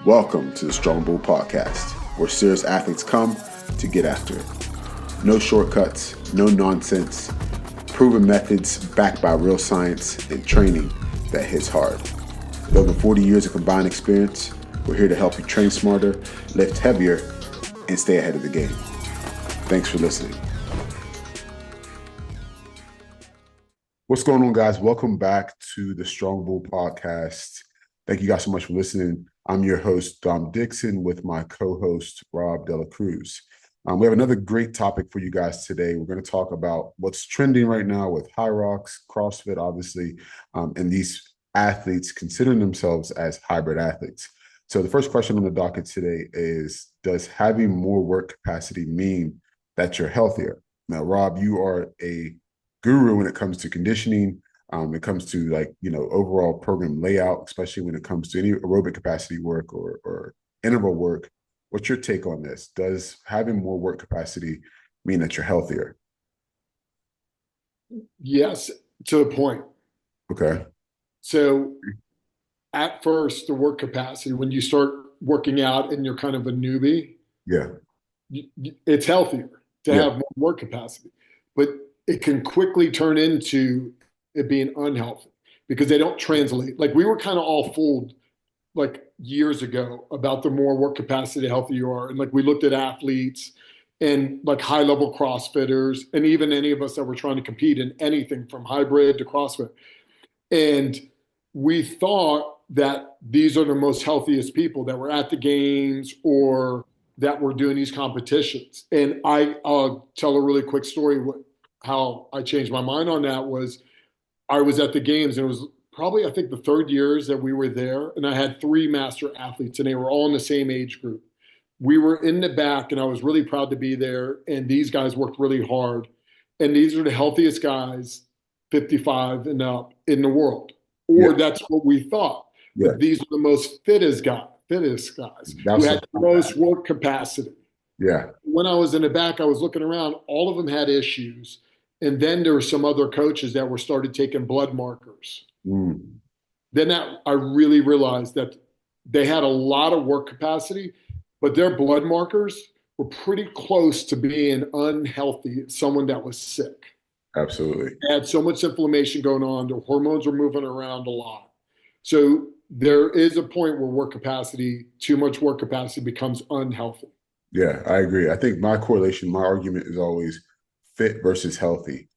Welcome to the Strong Bull Podcast, where serious athletes come to get after it. No shortcuts, no nonsense, proven methods backed by real science and training that hits hard. With over 40 years of combined experience, we're here to help you train smarter, lift heavier, and stay ahead of the game. Thanks for listening. What's going on, guys? Welcome back to the Strong Bull Podcast. Thank you guys so much for listening. I'm your host, Dom Dixon, with my co-host, Rob Dela Cruz. We have another great topic for you guys today. We're going to talk about what's trending right now with high rocks, CrossFit, obviously, and these athletes considering themselves as hybrid athletes. So the first question on the docket today is, does having more work capacity mean that you're healthier? Now, Rob, you are a guru when it comes to conditioning. It comes to overall program layout, especially when it comes to any aerobic capacity work or interval work. What's your take on this? Does having more work capacity mean that you're healthier? Yes, to a point. Okay. So at first, the work capacity, when you start working out and you're kind of a newbie, Yeah. it's healthier to Yeah. have more work capacity. But it can quickly turn into it being unhealthy because they don't translate. Like we were kind of all fooled like years ago about the more work capacity, the healthier you are. And like we looked at athletes and like high level CrossFitters and even any of us that were trying to compete in anything from hybrid to CrossFit. And we thought that these are the most healthiest people that were at the games or that were doing these competitions. And I'll tell a really quick story. How I changed my mind on that was I was at the games and it was probably, I think, the third years that we were there. And I had three master athletes and they were all in the same age group. We were in the back and I was really proud to be there. And these guys worked really hard. And these are the healthiest guys, 55 and up in the world. Or Yeah. that's what we thought. Yeah. But these are the most fittest guys who had the most work capacity. Yeah. When I was in the back, I was looking around, all of them had issues. And then there were some other coaches that were started taking blood markers. Mm. Then I really realized that they had a lot of work capacity, but their blood markers were pretty close to being unhealthy, someone that was sick. Absolutely. They had so much inflammation going on, their hormones were moving around a lot. So there is a point where too much work capacity becomes unhealthy. Yeah, I agree. I think my argument is always fit versus healthy.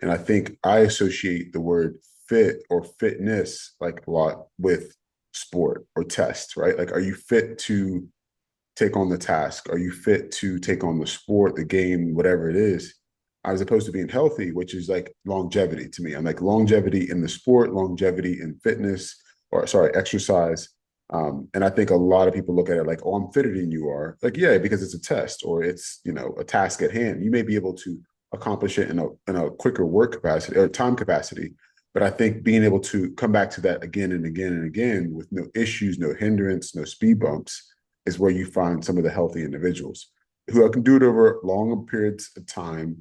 And I think I associate the word fit or fitness like a lot with sport or test, right? Like, are you fit to take on the task? Are you fit to take on the sport, the game, whatever it is, as opposed to being healthy, which is like longevity to me. I'm like longevity in the sport, longevity in fitness, exercise. And I think a lot of people look at it like, oh, I'm fitter than you are. Like, yeah, because it's a test or it's, a task at hand. You may be able to accomplish it in a quicker work capacity or time capacity. But I think being able to come back to that again and again and again with no issues, no hindrance, no speed bumps is where you find some of the healthy individuals who can do it over longer periods of time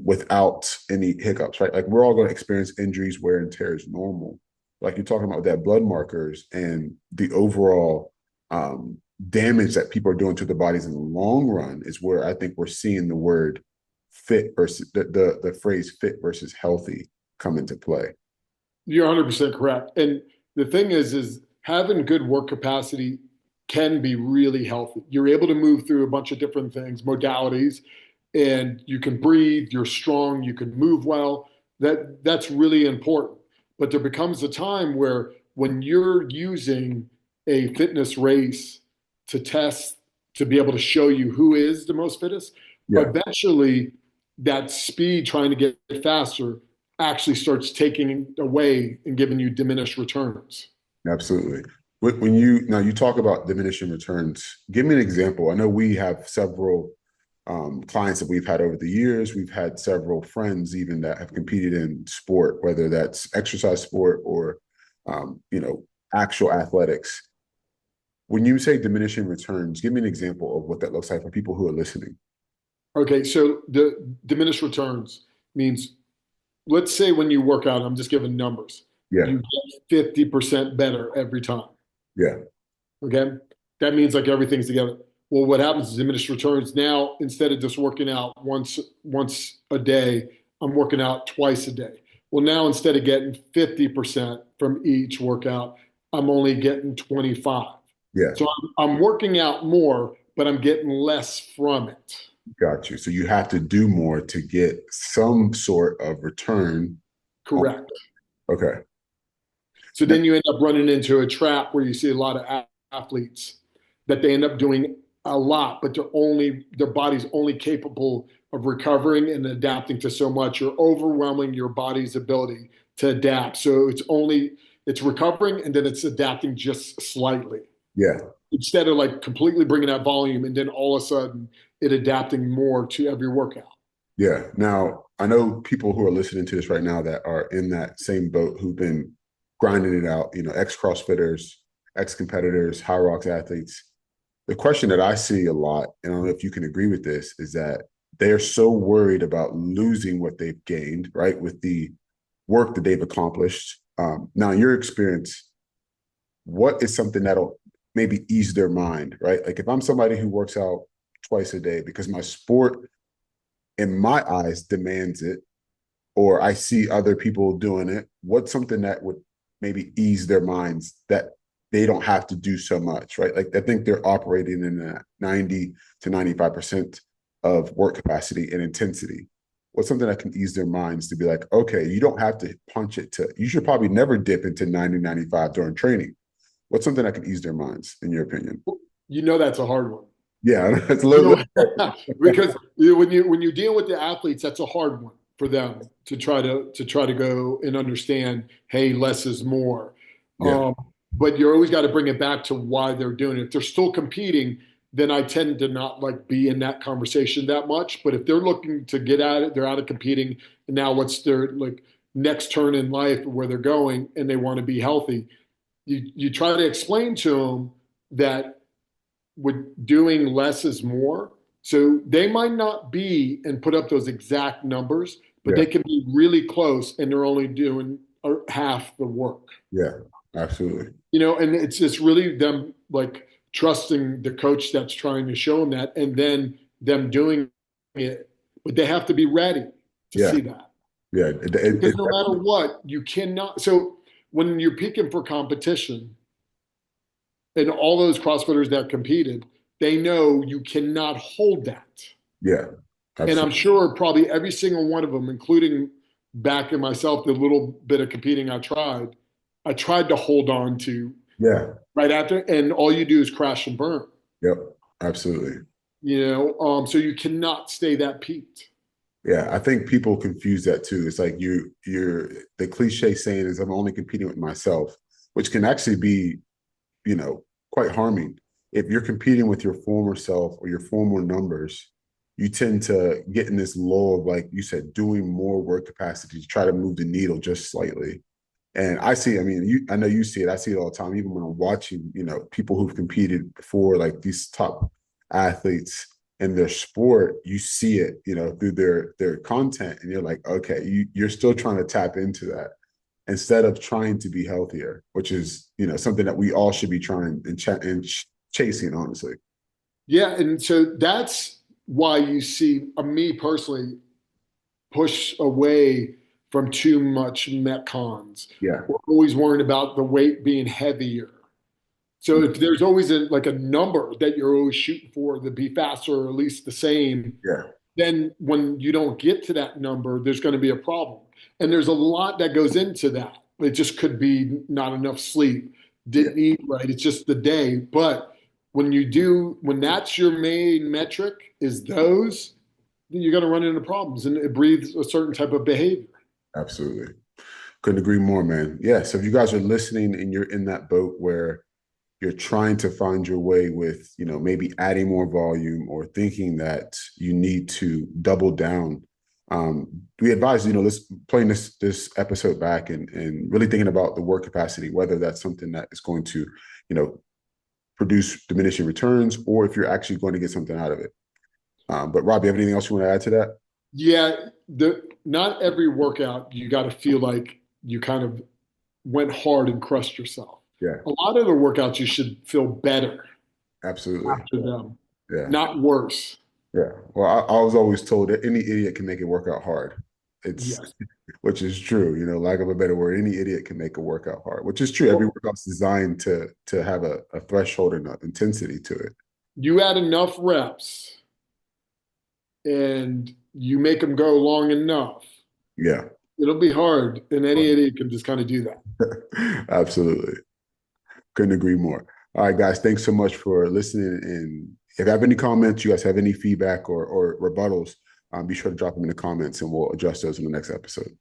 without any hiccups, right? Like we're all going to experience injuries, wear and tear is normal. Like you're talking about with that blood markers and the overall damage that people are doing to their bodies in the long run is where I think we're seeing the word fit versus the phrase fit versus healthy come into play. You're 100% correct. And the thing is having good work capacity can be really healthy. You're able to move through a bunch of different things, modalities, and you can breathe, you're strong, you can move well. That's really important. But there becomes a time where when you're using a fitness race to test, to be able to show you who is the most fittest, eventually that speed trying to get faster actually starts taking away and giving you diminished returns. Absolutely. When you talk about diminishing returns, give me an example. I know we have several clients that we've had over the years. We've had several friends even that have competed in sport, whether that's exercise sport or, actual athletics. When you say diminishing returns, give me an example of what that looks like for people who are listening. Okay, so the diminished returns means, let's say when you work out, I'm just giving numbers. Yeah. You get 50% better every time. Yeah. Okay. That means like everything's together. Well, what happens is diminished returns now, instead of just working out once a day, I'm working out twice a day. Well, now instead of getting 50% from each workout, I'm only getting 25. Yeah, So I'm working out more, but I'm getting less from it. got you. So you have to do more to get some sort of return on. Correct. Okay. So Now, then you end up running into a trap where you see a lot of athletes that they end up doing a lot, but their body's only capable of recovering and adapting to so much. You're overwhelming your body's ability to adapt. So it's recovering and then it's adapting just slightly yeah, instead of like completely bringing that volume and then all of a sudden it adapting more to every workout. yeah. Now, I know people who are listening to this right now that are in that same boat who've been grinding it out, ex CrossFitters, ex competitors, high rocks athletes. The question that I see a lot, and I don't know if you can agree with this, is that they're so worried about losing what they've gained, right, with the work that they've accomplished. Now, in your experience, what is something that'll maybe ease their mind, right? Like if I'm somebody who works out twice a day because my sport, in my eyes, demands it, or I see other people doing it, what's something that would maybe ease their minds that they don't have to do so much, right? Like I think they're operating in that 90 to 95% of work capacity and intensity. What's something that can ease their minds to be like, okay, you don't have to punch it to, you should probably never dip into 90, 95 during training. What's something that can ease their minds, in your opinion? You know that's a hard one. Yeah, it's a You little bit. know, because when you deal with the athletes, that's a hard one for them to try to go and understand. Hey, less is more. Yeah, But you always got to bring it back to why they're doing it. If they're still competing, then I tend to not like be in that conversation that much. But if they're looking to get at it, they're out of competing, and now what's their like next turn in life where they're going, and they want to be healthy. You try to explain to them that with doing less is more. So they might not be and put up those exact numbers, but yeah, they can be really close and they're only doing half the work. yeah, absolutely. And it's just really them like trusting the coach that's trying to show them that and then them doing it. But they have to be ready to Yeah, see that yeah. because no matter what, you cannot. So when you're peaking for competition, and all those CrossFitters that competed, they know you cannot hold that. Yeah, And I'm absolutely. sure probably every single one of them, including back in myself, the little bit of competing I tried to hold on to Yeah, right after, and all you do is crash and burn. yep, absolutely. So you cannot stay that peaked. Yeah, I think people confuse that too. It's like you're the cliche saying is I'm only competing with myself, which can actually be, quite harming. If you're competing with your former self or your former numbers, you tend to get in this lull of, like you said, doing more work capacity to try to move the needle just slightly. And I see, I mean, I know you see it. I see it all the time, even when I'm watching, people who've competed before, like these top athletes in their sport. You see it, through their content, and you're like, okay, you're still trying to tap into that instead of trying to be healthier, which is, something that we all should be trying and chasing, honestly. Yeah, and so that's why you see me personally push away from too much metcons. Yeah, We're always worrying about the weight being heavier. So if there's always a number that you're always shooting for to be faster or at least the same, yeah, then when you don't get to that number, there's going to be a problem. And there's a lot that goes into that. It just could be not enough sleep, yeah, didn't eat right. It's just the day. But when that's your main metric, is those, then you're going to run into problems and it breeds a certain type of behavior. absolutely. Couldn't agree more, man. Yeah. So if you guys are listening and you're in that boat where you're trying to find your way with, maybe adding more volume or thinking that you need to double down, we advise, let's playing this episode back and really thinking about the work capacity, whether that's something that is going to, you know, produce diminishing returns, or if you're actually going to get something out of it. But Rob, you have anything else you want to add to that? Yeah, not every workout you got to feel like you kind of went hard and crushed yourself. Yeah, A lot of the workouts you should feel better absolutely. after them, Yeah. not worse. Yeah. Well, I was always told that any idiot can make it work out hard. It's Yes. which is true, lack of a better word. Any idiot can make a workout hard, which is true. Every Well, workout's designed to have a threshold and an intensity to it. you add enough reps and you make them go long enough, Yeah. it'll be hard. And any idiot can just kind of do that. Absolutely. Couldn't agree more. All right, guys, thanks so much for listening. And if you have any comments, you guys have any feedback or rebuttals, be sure to drop them in the comments and we'll adjust those in the next episode.